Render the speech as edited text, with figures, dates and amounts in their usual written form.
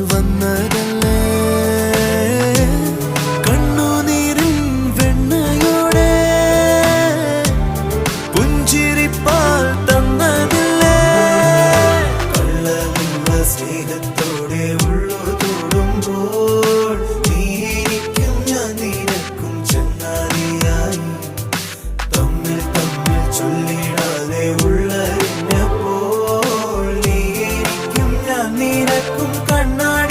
വന്നതല്ലേ കണ്ണുനീരിൻ വെണ്ണയോടെ പുഞ്ചിരിപ്പാൽ തന്നതില്ലേ കള്ളമുള്ള സ്നേഹത്തോടെ ഉള്ളു തൊടുമ്പോൾ നീക്കും ഞാൻ നിനക്കും ചങ്ങാതിയായി തമ്മിൽ തമ്മിൽ ചൊല്ലിടാതെ ഉള്ളപ്പോൾ നീക്കും ഞാൻ നിനക്കും കണ്ണാടി